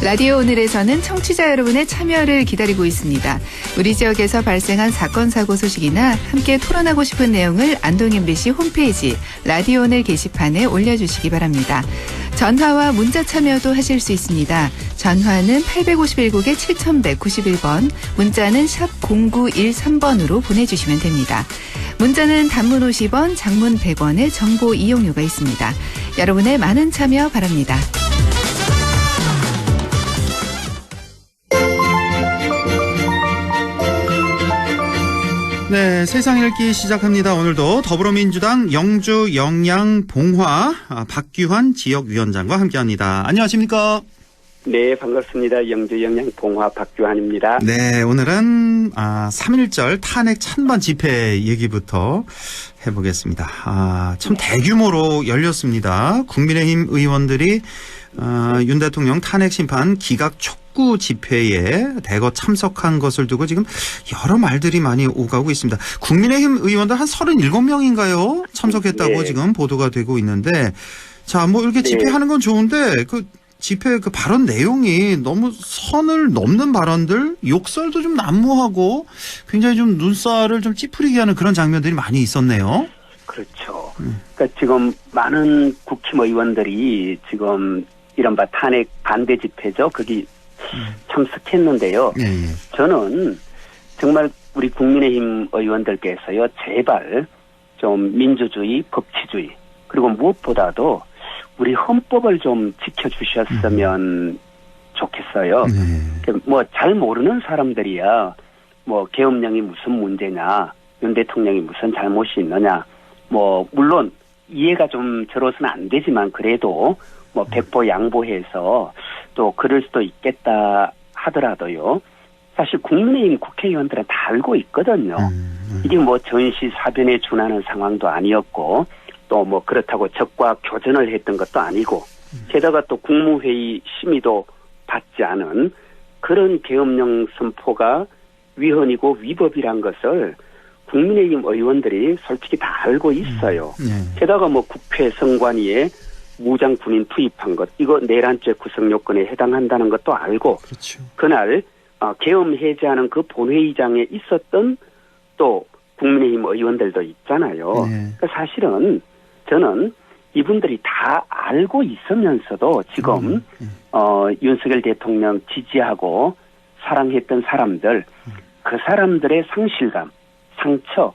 라디오 오늘에서는 청취자 여러분의 참여를 기다리고 있습니다. 우리 지역에서 발생한 사건 사고 소식이나 함께 토론하고 싶은 내용을 안동 MBC 홈페이지 라디오 오늘 게시판에 올려주시기 바랍니다. 전화와 문자 참여도 하실 수 있습니다. 전화는 851국에 7191번, 문자는 샵 0913번으로 보내주시면 됩니다. 문자는 단문 50원, 장문 100원의 정보 이용료가 있습니다. 여러분의 많은 참여 바랍니다. 네, 세상 읽기 시작합니다. 오늘도 더불어민주당 영주 영양 봉화 박규환 지역위원장과 함께합니다. 안녕하십니까? 네, 반갑습니다. 영주 영양 봉화 박규환입니다. 네, 오늘은 3.1절 탄핵 찬반 집회 얘기부터 해보겠습니다. 참 대규모로 열렸습니다. 국민의힘 의원들이 윤 대통령 탄핵 심판 기각 촉구 집회에 대거 참석한 것을 두고 지금 여러 말들이 많이 오가고 있습니다. 국민의힘 의원들 한 37명인가요? 참석했다고 네. 지금 보도가 되고 있는데, 자, 뭐 이렇게 집회하는 건 좋은데 그 집회 그 발언 내용이 너무 선을 넘는 발언들, 욕설도 좀 난무하고 굉장히 좀 눈살을 좀 찌푸리게 하는 그런 장면들이 많이 있었네요. 그렇죠. 그러니까 지금 많은 국힘 의원들이 지금 이른바 탄핵 반대 집회죠. 거기 참석했는데요. 저는 정말 우리 국민의힘 의원들께서요, 제발 좀 민주주의, 법치주의, 그리고 무엇보다도 우리 헌법을 좀 지켜주셨으면 좋겠어요. 뭐 잘 모르는 사람들이야 뭐 계엄령이 무슨 문제냐, 윤 대통령이 무슨 잘못이 있느냐, 뭐 물론 이해가 좀 저로서는 안 되지만 그래도 뭐 백보 양보해서 또 그럴 수도 있겠다 하더라도요, 사실 국민의힘 국회의원들은 다 알고 있거든요. 이게 뭐 전시사변에 준하는 상황도 아니었고, 또 뭐 그렇다고 적과 교전을 했던 것도 아니고, 게다가 또 국무회의 심의도 받지 않은 그런 계엄령 선포가 위헌이고 위법이란 것을 국민의힘 의원들이 솔직히 다 알고 있어요. 게다가 뭐 국회 선관위에 무장 군인 투입한 것, 이거 내란죄 구성 요건에 해당한다는 것도 알고, 그렇죠. 그날 계엄 해제하는 그 본회의장에 있었던 또 국민의힘 의원들도 있잖아요. 그러니까 사실은 저는 이분들이 다 알고 있으면서도 지금 윤석열 대통령 지지하고 사랑했던 사람들, 그 사람들의 상실감, 상처,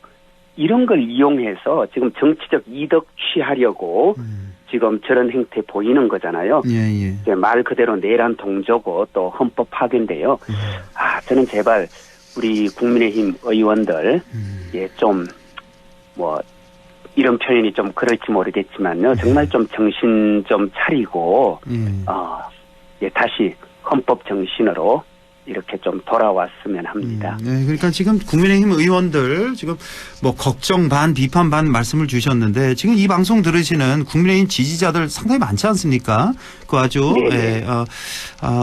이런 걸 이용해서 지금 정치적 이득 취하려고 지금 저런 행태 보이는 거잖아요. 이제 말 그대로 내란 동조고 또 헌법 파괴인데요. 저는 제발 우리 국민의힘 의원들 좀 뭐 이런 표현이 좀 그럴지 모르겠지만요, 정말 좀 정신 좀 차리고 다시 헌법 정신으로 이렇게 좀 돌아왔으면 합니다. 네, 그러니까 지금 국민의힘 의원들 지금 뭐 걱정 반 비판 반 말씀을 주셨는데, 지금 이 방송 들으시는 국민의힘 지지자들 상당히 많지 않습니까? 그 아주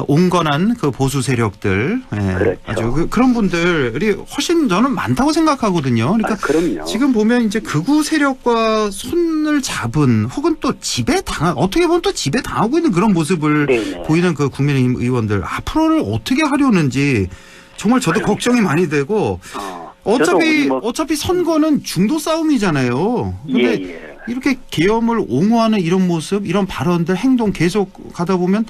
온건한 그 보수 세력들, 그렇죠. 아주 그런 분들이 훨씬 저는 많다고 생각하거든요. 그러니까 그럼요. 지금 보면 이제 극우 세력과 손을 잡은, 혹은 또 지배 당한, 어떻게 보면 또 지배 당하고 있는 그런 모습을 보이는 그 국민의힘 의원들, 앞으로를 어떻게 하려는지 정말 저도 걱정이 많이 되고, 어차피 선거는 중도 싸움이잖아요. 근데 이렇게 계엄을 옹호하는 이런 모습, 이런 발언들, 행동 계속 가다 보면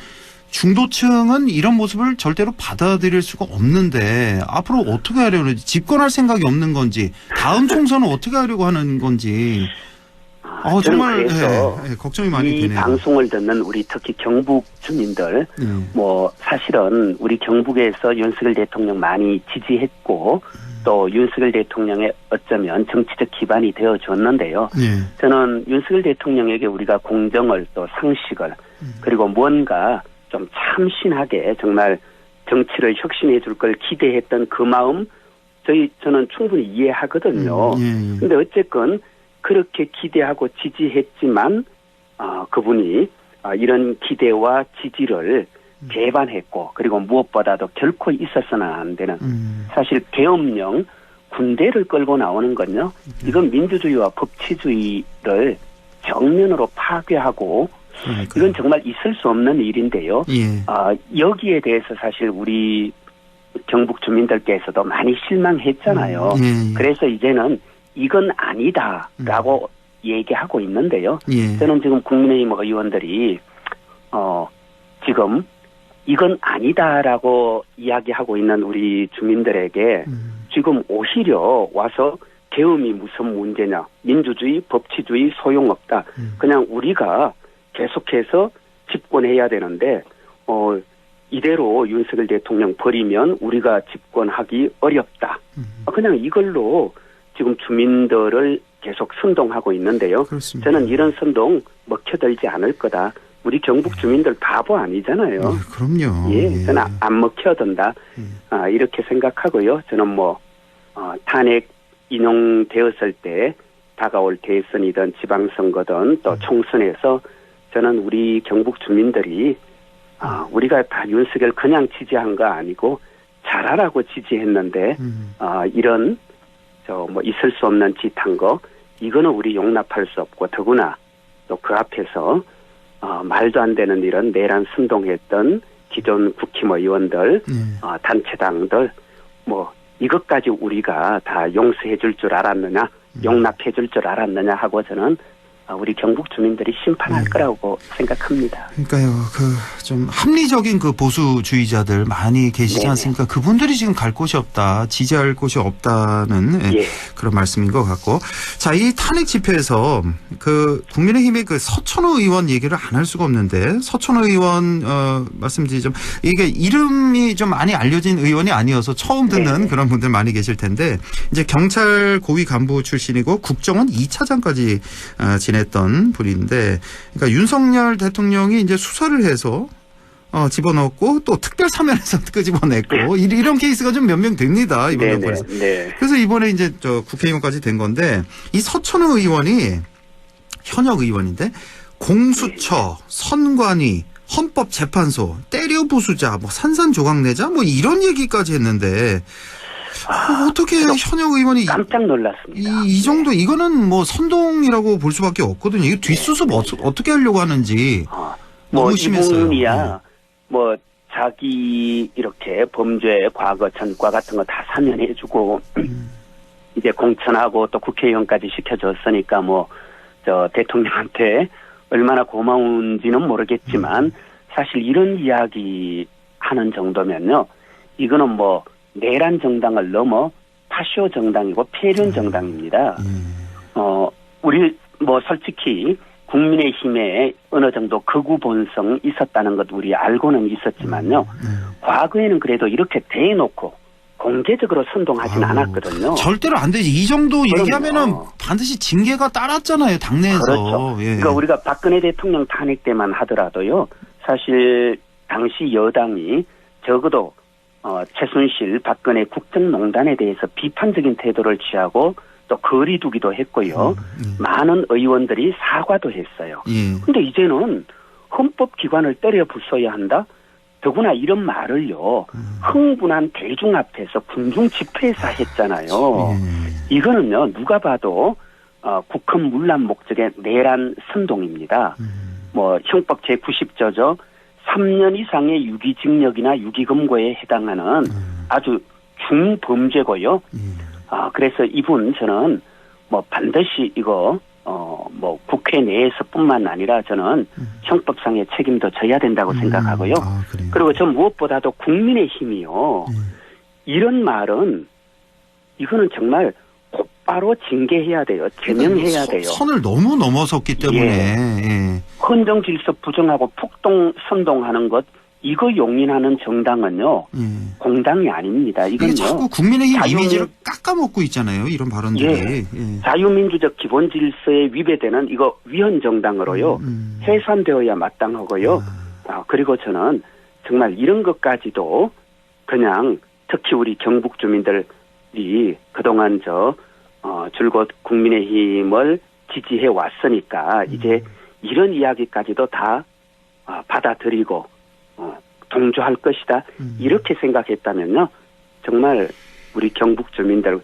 중도층은 이런 모습을 절대로 받아들일 수가 없는데, 앞으로 어떻게 하려는지, 집권할 생각이 없는 건지, 다음 총선은 어떻게 하려고 하는 건지, 정말 걱정이 많이 이 되네요. 방송을 듣는 우리 특히 경북 주민들, 뭐 사실은 우리 경북에서 윤석열 대통령 많이 지지했고, 또 윤석열 대통령의 어쩌면 정치적 기반이 되어줬는데요. 저는 윤석열 대통령에게 우리가 공정을, 또 상식을, 그리고 뭔가 좀 참신하게 정말 정치를 혁신해 줄 걸 기대했던 그 마음, 저는 충분히 이해하거든요. 근데 어쨌건 그렇게 기대하고 지지했지만 그분이 이런 기대와 지지를 배반했고, 그리고 무엇보다도 결코 있어서는 안 되는, 사실 계엄령, 군대를 끌고 나오는 건요, 이건 민주주의와 법치주의를 정면으로 파괴하고 이건 정말 있을 수 없는 일인데요. 예. 여기에 대해서 사실 우리 경북 주민들께서도 많이 실망했잖아요. 예. 그래서 이제는 이건 아니다라고 얘기하고 있는데요. 예. 저는 지금 국민의힘 의원들이 지금 이건 아니다라고 이야기하고 있는 우리 주민들에게 지금 오히려 와서 계엄이 무슨 문제냐, 민주주의, 법치주의 소용없다. 그냥 우리가 계속해서 집권해야 되는데 이대로 윤석열 대통령 버리면 우리가 집권하기 어렵다. 그냥 이걸로 지금 주민들을 계속 선동하고 있는데요. 그렇습니다. 저는 이런 선동 먹혀들지 않을 거다. 우리 경북 주민들 바보 아니잖아요. 그럼요. 예, 저는 안 먹혀든다. 이렇게 생각하고요. 저는 탄핵 인용되었을 때 다가올 대선이든 지방선거든 또 총선에서 저는 우리 경북 주민들이 우리가 다 윤석열 그냥 지지한 거 아니고 잘하라고 지지했는데 이런 있을 수 없는 짓한 거 이거는 우리 용납할 수 없고 더구나 또 그 앞에서 말도 안 되는 이런 내란 선동했던 기존 국힘 의원들 단체당들 이것까지 우리가 다 용서해 줄 줄 알았느냐 용납해 줄 줄 알았느냐 하고 저는 우리 경북 주민들이 심판할 거라고 생각합니다. 그러니까요. 좀 합리적인 보수주의자들 많이 계시지 네네. 않습니까? 그분들이 지금 갈 곳이 없다, 지지할 곳이 없다는 그런 말씀인 것 같고. 자, 이 탄핵 집회에서 국민의힘의 서천호 의원 얘기를 안 할 수가 없는데, 서천호 의원 말씀드리자면 이게 이름이 좀 많이 알려진 의원이 아니어서 처음 듣는 그런 분들 많이 계실 텐데, 이제 경찰 고위 간부 출신이고 국정원 2차장까지 지냈던 분인데, 그러니까 윤석열 대통령이 이제 수사를 해서 집어넣었고 또 특별 사면에서 끄집어냈고 이런 케이스가 좀 몇 명 됩니다 이번 정권에서. 그래서 이번에 이제 국회의원까지 된 건데, 이 서천호 의원이 현역 의원인데 공수처, 선관위, 헌법재판소, 때려 부수자, 산산조각내자 이런 얘기까지 했는데. 어떻게 현역 의원이 깜짝 놀랐습니다. 이 정도 이거는 선동이라고 볼 수밖에 없거든요. 이거 뒷수습 어떻게 하려고 하는지 너무 심했어요. 이분이야 자기 이렇게 범죄 과거 전과 같은 거 다 사면해주고 이제 공천하고 또 국회의원까지 시켜줬으니까 대통령한테 얼마나 고마운지는 모르겠지만 사실 이런 이야기 하는 정도면요, 이거는 내란 정당을 넘어 파쇼 정당이고 폐륜 정당입니다. 우리 솔직히 국민의힘에 어느 정도 극우 본성 있었다는 것 우리 알고는 있었지만요. 과거에는 그래도 이렇게 대놓고 공개적으로 선동하진 않았거든요. 절대로 안 되지. 이 정도 얘기하면은 반드시 징계가 따랐잖아요, 당내에서. 그렇죠. 그러니까 우리가 박근혜 대통령 탄핵 때만 하더라도요, 사실 당시 여당이 적어도 최순실 박근혜 국정농단에 대해서 비판적인 태도를 취하고 또 거리두기도 했고요. 많은 의원들이 사과도 했어요. 그런데 이제는 헌법기관을 때려 부숴야 한다? 더구나 이런 말을요, 흥분한 대중 앞에서 군중 집회에서 했잖아요. 이거는요, 누가 봐도 국헌 문란 목적의 내란 선동입니다. 형법 제90조죠. 3년 이상의 유기징역이나 유기금고에 해당하는 아주 중범죄고요. 그래서 이분 저는 반드시 이거 국회 내에서뿐만 아니라 저는 형법상의 책임도 져야 된다고 생각하고요. 그리고 저 무엇보다도 국민의힘이요. 이런 말은 이거는 정말 곧바로 징계해야 돼요. 제명해야 돼요. 선을 너무 넘어섰기 때문에. 헌정 질서 부정하고 폭동 선동하는 것 이거 용인하는 정당은요. 공당이 아닙니다. 이건요. 자꾸 국민의힘 이미지를 깎아먹고 있잖아요. 이런 발언들이. 자유민주적 기본 질서에 위배되는 이거 위헌 정당으로요. 해산되어야 마땅하고요. 그리고 저는 정말 이런 것까지도 그냥 특히 우리 경북 주민들이 그동안 줄곧 국민의힘을 지지해 왔으니까 이제 이런 이야기까지도 다 받아들이고 동조할 것이다. 이렇게 생각했다면요. 정말 우리 경북 주민들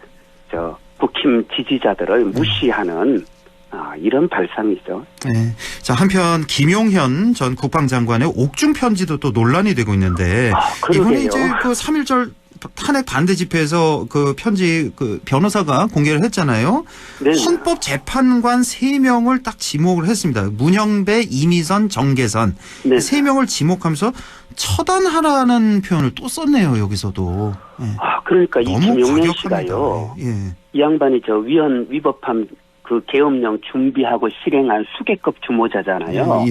국힘 지지자들을 무시하는 이런 발상이죠. 네. 자, 한편 김용현 전 국방장관의 옥중 편지도 또 논란이 되고 있는데 이번에 이제 그 3.1절 탄핵 반대 집회에서 그 편지 그 변호사가 공개를 했잖아요. 네네. 헌법재판관 3명을 딱 지목을 했습니다. 문형배, 이미선, 정계선 3명을 지목하면서 처단하라는 표현을 또 썼네요. 여기서도. 네. 그러니까 이 김용현 씨가요. 예. 이 양반이 저 위헌 위법한 그 계엄령 준비하고 실행한 수계급 주모자잖아요.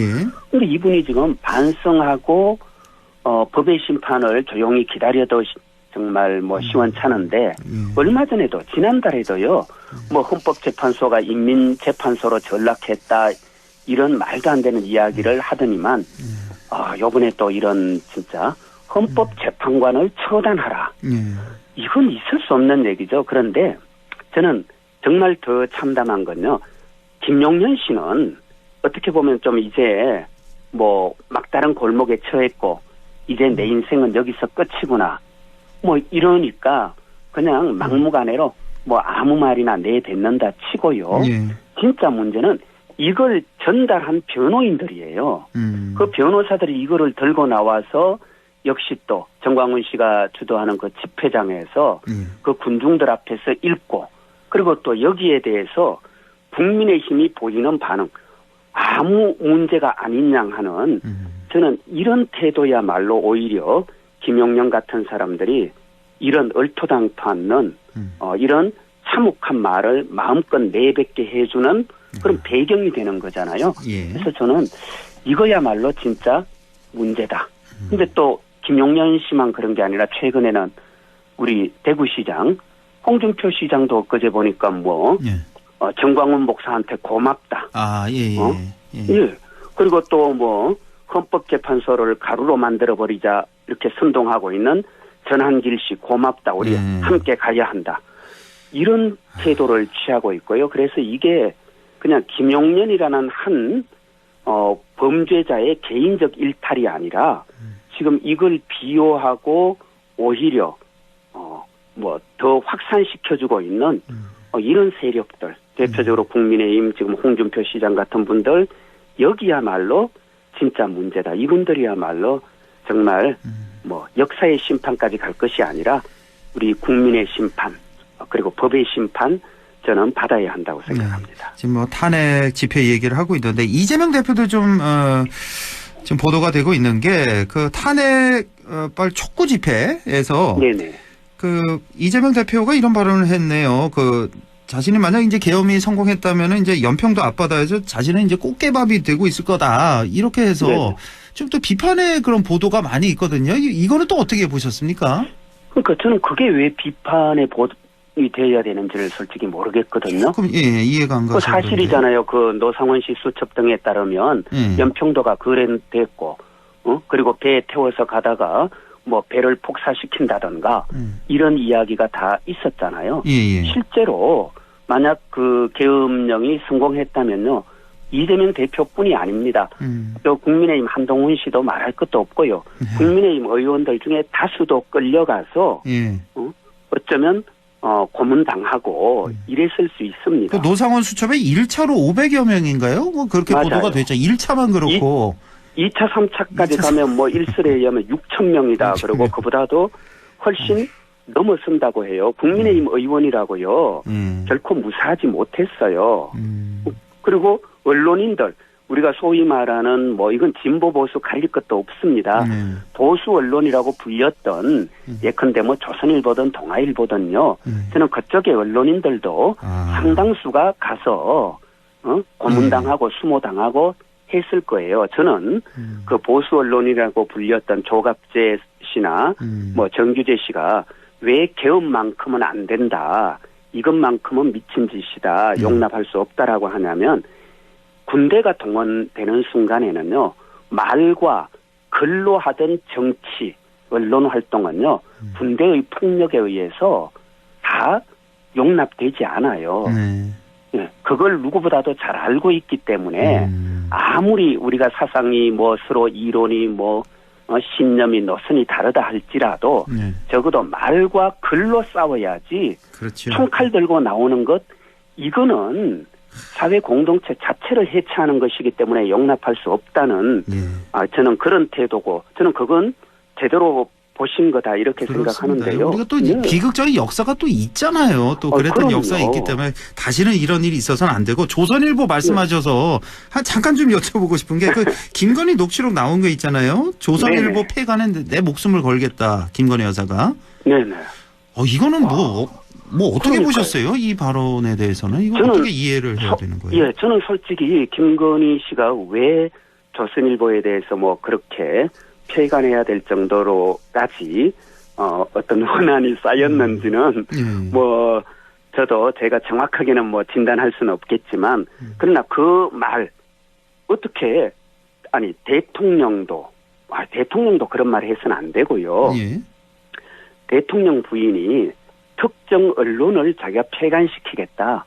그런데 이분이 지금 반성하고 법의 심판을 조용히 기다려도 정말 뭐 시원찮은데 얼마 전에도 지난달에도요. 뭐 헌법재판소가 인민재판소로 전락했다 이런 말도 안 되는 이야기를 하더니만 요번에 또 이런 진짜 헌법재판관을 처단하라. 이건 있을 수 없는 얘기죠. 그런데 저는 정말 더 참담한 건요. 김용현 씨는 어떻게 보면 좀 이제 뭐 막다른 골목에 처했고 이제 내 인생은 여기서 끝이구나. 뭐 이러니까 그냥 막무가내로 뭐 아무 말이나 내뱉는다 치고요. 진짜 문제는 이걸 전달한 변호인들이에요. 그 변호사들이 이거를 들고 나와서 역시 또 정광훈 씨가 주도하는 그 집회장에서 그 군중들 앞에서 읽고 그리고 또 여기에 대해서 국민의힘이 보이는 반응 아무 문제가 아닌 양 하는 저는 이런 태도야말로 오히려 김용현 같은 사람들이 이런 얼토당토 않는 이런 참혹한 말을 마음껏 내뱉게 해주는 그런 배경이 되는 거잖아요. 그래서 저는 이거야말로 진짜 문제다. 근데 또 김용현 씨만 그런 게 아니라 최근에는 우리 대구시장 홍준표 시장도 엊그제 보니까 뭐 정광훈 목사한테 고맙다. 그리고 또 뭐 헌법재판소를 가루로 만들어버리자 이렇게 선동하고 있는 전한길 씨 고맙다. 우리 함께 가야 한다. 이런 태도를 취하고 있고요. 그래서 이게 그냥 김용현이라는 한 범죄자의 개인적 일탈이 아니라 지금 이걸 비호하고 오히려 뭐 더 확산시켜주고 있는 이런 세력들 대표적으로 국민의힘 지금 홍준표 시장 같은 분들 여기야말로 진짜 문제다. 이분들이야말로 정말 뭐 역사의 심판까지 갈 것이 아니라 우리 국민의 심판 그리고 법의 심판 저는 받아야 한다고 생각합니다. 지금 뭐 탄핵 집회 얘기를 하고 있는데 이재명 대표도 좀 지금 보도가 되고 있는 게 그 탄핵 촉구 집회에서 그 이재명 대표가 이런 발언을 했네요. 그 자신이 만약 이제 계엄이 성공했다면은 이제 연평도 앞바다에서 자신은 이제 꽃게밥이 되고 있을 거다. 이렇게 해서 좀 또 비판의 그런 보도가 많이 있거든요. 이거는 또 어떻게 보셨습니까? 그러니까 저는 그게 왜 비판의 보도이 돼야 되는지를 솔직히 모르겠거든요. 조금 이해가 안 가서. 사실이잖아요. 그 노상원 씨 수첩 등에 따르면 연평도가 거래됐고, 그리고 배에 태워서 가다가 뭐 배를 폭사시킨다던가 이런 이야기가 다 있었잖아요. 실제로 만약 그 계엄령이 성공했다면요. 이재명 대표뿐이 아닙니다. 또 국민의힘 한동훈 씨도 말할 것도 없고요. 국민의힘 의원들 중에 다수도 끌려가서 어쩌면 고문당하고 이랬을 수 있습니다. 그 노상원 수첩에 1차로 500여 명인가요? 뭐 그렇게 맞아요. 보도가 됐죠. 1차만 그렇고. 2차, 3차까지 가면 뭐 1설에 의하면 6천 명이다. 그리고 그보다도 훨씬 넘어선다고 해요. 국민의힘 의원이라고요. 결코 무사하지 못했어요. 그리고 언론인들 우리가 소위 말하는 뭐 이건 진보 보수 가릴 것도 없습니다. 보수 언론이라고 불렸던 예컨대 뭐 조선일보든 동아일보든요. 저는 그쪽의 언론인들도 상당수가 가서 고문당하고 수모당하고 했을 거예요. 저는 그 보수 언론이라고 불렸던 조갑재 씨나 뭐 정규재 씨가 왜 계엄만큼은 안 된다. 이것만큼은 미친 짓이다. 용납할 수 없다라고 하냐면 군대가 동원되는 순간에는요. 말과 글로 하던 정치, 언론 활동은요. 군대의 폭력에 의해서 다 용납되지 않아요. 그걸 누구보다도 잘 알고 있기 때문에 아무리 우리가 사상이 뭐 서로 이론이 뭐 신념이 노선이 다르다 할지라도 적어도 말과 글로 싸워야지 총칼 들고 나오는 것 이거는 사회 공동체 자체를 해체하는 것이기 때문에 용납할 수 없다는 저는 그런 태도고 저는 그건 제대로 보신 거다 이렇게 그렇습니다. 생각하는데요. 우리가 또 이제 비극적인 역사가 또 있잖아요. 또 그랬던 그럼요. 역사가 있기 때문에 다시는 이런 일이 있어서는 안 되고 조선일보 말씀하셔서 잠깐 좀 여쭤보고 싶은 게 그 김건희 녹취록 나온 거 있잖아요. 조선일보 폐간에 내 목숨을 걸겠다. 김건희 여사가. 네네. 이거는 뭐 어떻게 그러니까요. 보셨어요? 이 발언에 대해서는 이거 어떻게 이해를 해야 되는 거예요? 예, 저는 솔직히 김건희 씨가 왜 조선일보에 대해서 뭐 그렇게 폐간해야 될 정도로까지 어떤 원한이 쌓였는지는 뭐 저도 제가 정확하게는 뭐 진단할 수는 없겠지만 그러나 그 말 어떻게 대통령도 그런 말 해서는 안 되고요. 대통령 부인이 특정 언론을 자기가 폐간시키겠다.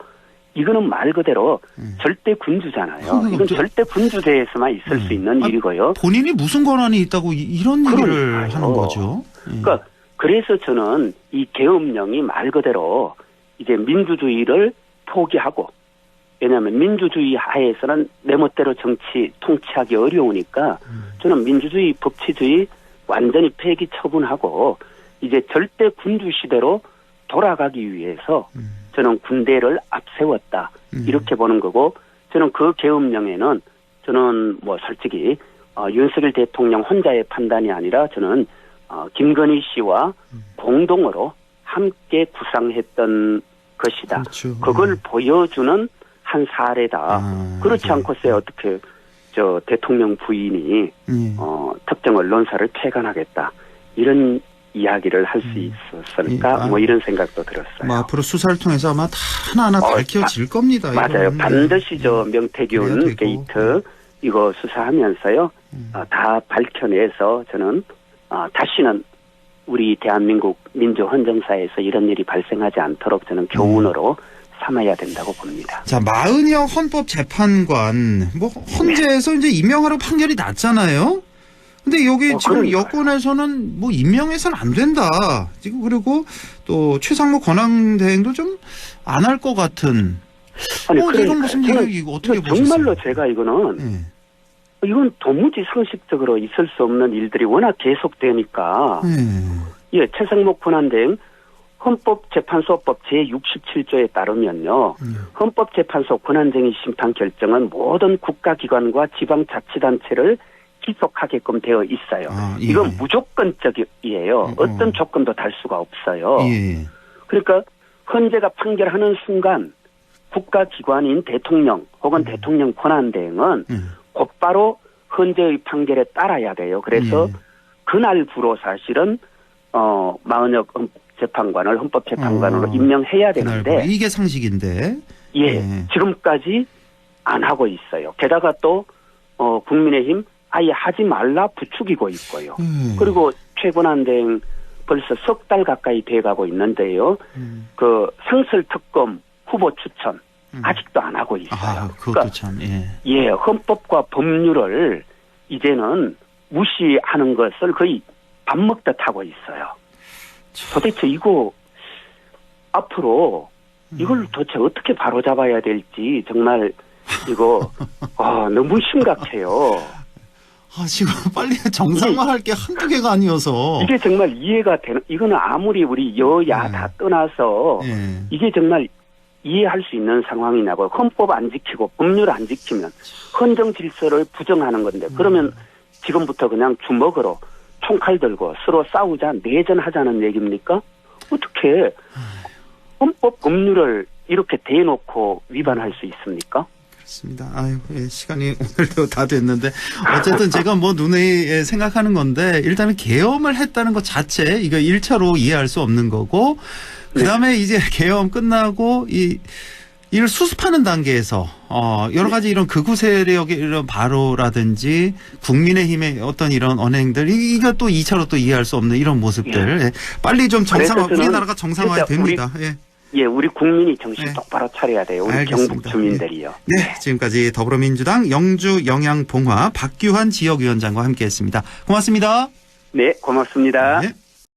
이거는 말 그대로 절대 군주잖아요. 이건 절대 군주제에서만 있을 수 있는 일이고요. 본인이 무슨 권한이 있다고 이런 얘기를 하는 거죠. 그러니까 그래서 저는 이 계엄령이 말 그대로 이제 민주주의를 포기하고 왜냐하면 민주주의 하에서는 내 멋대로 정치 통치하기 어려우니까 저는 민주주의 법치주의 완전히 폐기 처분하고 이제 절대 군주 시대로 돌아가기 위해서 저는 군대를 앞세웠다. 이렇게 보는 거고 저는 그 계엄령에는 저는 뭐 솔직히 윤석열 대통령 혼자의 판단이 아니라 저는 김건희 씨와 공동으로 함께 구상했던 것이다. 그렇죠. 그걸 보여주는 한 사례다. 그렇지 않고서야 어떻게 저 대통령 부인이 특정 언론사를 폐간하겠다. 이런 이야기를 할 수 있었을까? 뭐 이런 생각도 들었어요. 앞으로 수사를 통해서 아마 다 하나하나 밝혀질 겁니다. 맞아요. 반드시 저 명태균 게이트 이거 수사하면서요. 다 밝혀내서 저는 다시는 우리 대한민국 민주헌정사에서 이런 일이 발생하지 않도록 저는 교훈으로 삼아야 된다고 봅니다. 자, 마은혁 헌법재판관 뭐 헌재에서 이제 임명하라고 판결이 났잖아요. 근데 여기 지금 여권에서는 뭐 임명해서는 안 된다. 지금 그리고 또 최상무 권한대행도 좀 안 할 것 같은. 이건 무슨 얘기 이거 어떻게 보셨어요? 정말로 제가 이거는 이건 도무지 상식적으로 있을 수 없는 일들이 워낙 계속되니까. 최상무 권한대행 헌법재판소법 제67조에 따르면요. 헌법재판소 권한쟁의 심판 결정은 모든 국가기관과 지방자치단체를 기속하게끔 되어 있어요. 이건 무조건적이에요. 어떤 조건도 달 수가 없어요. 그러니까 헌재가 판결하는 순간 국가기관인 대통령 혹은 대통령 권한대행은 곧바로 헌재의 판결에 따라야 돼요. 그래서 그날부로 사실은 마은혁 재판관을 헌법재판관으로 임명해야 되는데 이게 상식인데 지금까지 안 하고 있어요. 게다가 또 국민의힘 아예 하지 말라 부추기고 있고요. 그리고 최권한대행 벌써 석 달 가까이 돼가고 있는데요. 그 상설특검 후보 추천 아직도 안 하고 있어요. 그것도 그러니까 참 헌법과 법률을 이제는 무시하는 것을 거의 밥 먹듯 하고 있어요. 도대체 이거 앞으로 이걸 도대체 어떻게 바로잡아야 될지 정말 이거 너무 심각해요. 지금 빨리 정상화할 게 한두 개가 아니어서 이게 정말 이해가 되는 이거는 아무리 우리 여야 다 떠나서 이게 정말 이해할 수 있는 상황이냐고. 헌법 안 지키고 법률 안 지키면 헌정 질서를 부정하는 건데 그러면 지금부터 그냥 주먹으로 총칼 들고 서로 싸우자 내전하자는 얘기입니까? 어떻게 헌법 법률을 이렇게 대놓고 위반할 수 있습니까? 그렇습니다. 시간이 오늘도 다 됐는데 어쨌든 제가 뭐 눈에 생각하는 건데 일단은 계엄을 했다는 것 자체 이거 1차로 이해할 수 없는 거고 그다음에 이제 계엄 끝나고 이를 수습하는 단계에서 여러 가지 이런 극우 세력의 이런 발호라든지 국민의힘의 어떤 이런 언행들 이거 또 2차로 또 이해할 수 없는 이런 모습들 빨리 좀 우리나라가 정상화해야 됩니다. 우리 국민이 정신 똑바로 차려야 돼요. 우리 알겠습니다. 경북 주민들이요. 지금까지 더불어민주당 영주 영양봉화 박규환 지역위원장과 함께했습니다. 고맙습니다. 네, 고맙습니다. 네.